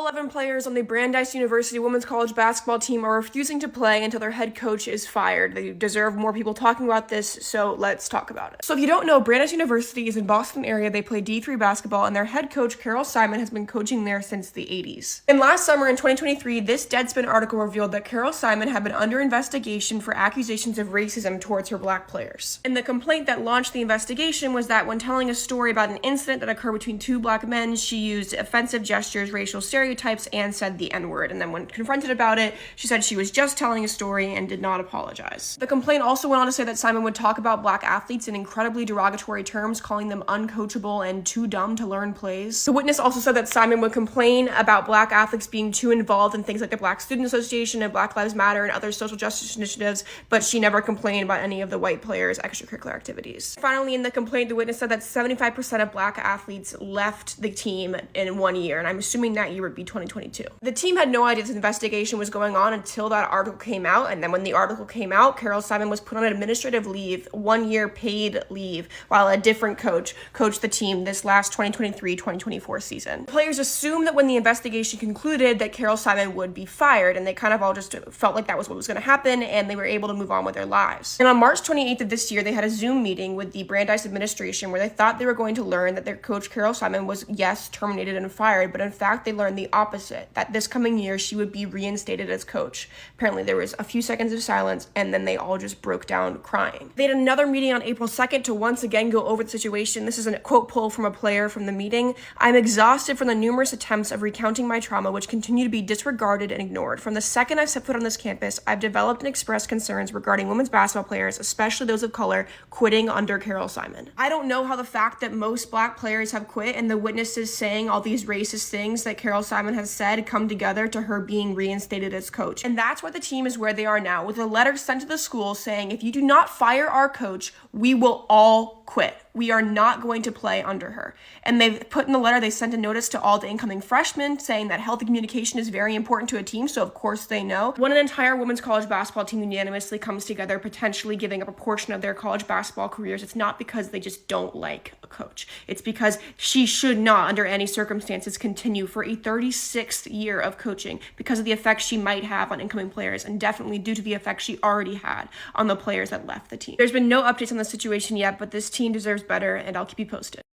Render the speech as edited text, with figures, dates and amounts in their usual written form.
11 players on the Brandeis University women's college basketball team are refusing to play until their head coach is fired. They deserve more people talking about this, so let's talk about it. So if you don't know, Brandeis University is in Boston area. They play D3 basketball, and their head coach, Carol Simon, has been coaching there since the 80s. And last summer in 2023, this Deadspin article revealed that Carol Simon had been under investigation for accusations of racism towards her black players. And the complaint that launched the investigation was that when telling a story about an incident that occurred between two black men, she used offensive gestures, racial stereotypes, and said the N-word. And then when confronted about it, she said she was just telling a story and did not apologize. The complaint also went on to say that Simon would talk about black athletes in incredibly derogatory terms, calling them uncoachable and too dumb to learn plays. The witness also said that Simon would complain about black athletes being too involved in things like the Black Student Association and Black Lives Matter and other social justice initiatives, but she never complained about any of the white players' extracurricular activities. Finally, in the complaint, the witness said that 75% of black athletes left the team in 1 year, and I'm assuming that year would be 2022. The team had no idea this investigation was going on until that article came out, and then when the article came out, Carol Simon was put on administrative leave, 1 year paid leave, while a different coach coached the team this last 2023-2024 season. Players assumed that when the investigation concluded that Carol Simon would be fired, and they kind of all just felt like that was what was going to happen, and they were able to move on with their lives. And on March 28th of this year, they had a Zoom meeting with the Brandeis administration where they thought they were going to learn that their coach, Carol Simon, was, yes, terminated and fired, but in fact, they learned the opposite, that this coming year, she would be reinstated as coach. Apparently, there was a few seconds of silence, and then they all just broke down crying. They had another meeting on April 2nd to once again go over the situation. This is a quote pull from a player from the meeting. "I'm exhausted from the numerous attempts of recounting my trauma, which continue to be disregarded and ignored. From the second I've set foot on this campus, I've developed and expressed concerns regarding women's basketball players, especially those of color, quitting under Carol Simon." I don't know how the fact that most black players have quit and the witnesses saying all these racist things that Carol Simon has said come together to her being reinstated as coach. And that's why the team is where they are now, with a letter sent to the school saying, if you do not fire our coach, we will all quit. We are not going to play under her. And they've put in the letter, they sent a notice to all the incoming freshmen saying that healthy communication is very important to a team, so of course they know. When an entire women's college basketball team unanimously comes together, potentially giving up a portion of their college basketball careers, it's not because they just don't like a coach. It's because she should not, under any circumstances, continue for a 36th year of coaching because of the effect she might have on incoming players, and definitely due to the effect she already had on the players that left the team. There's been no updates on the situation yet, but this team deserves better, and I'll keep you posted.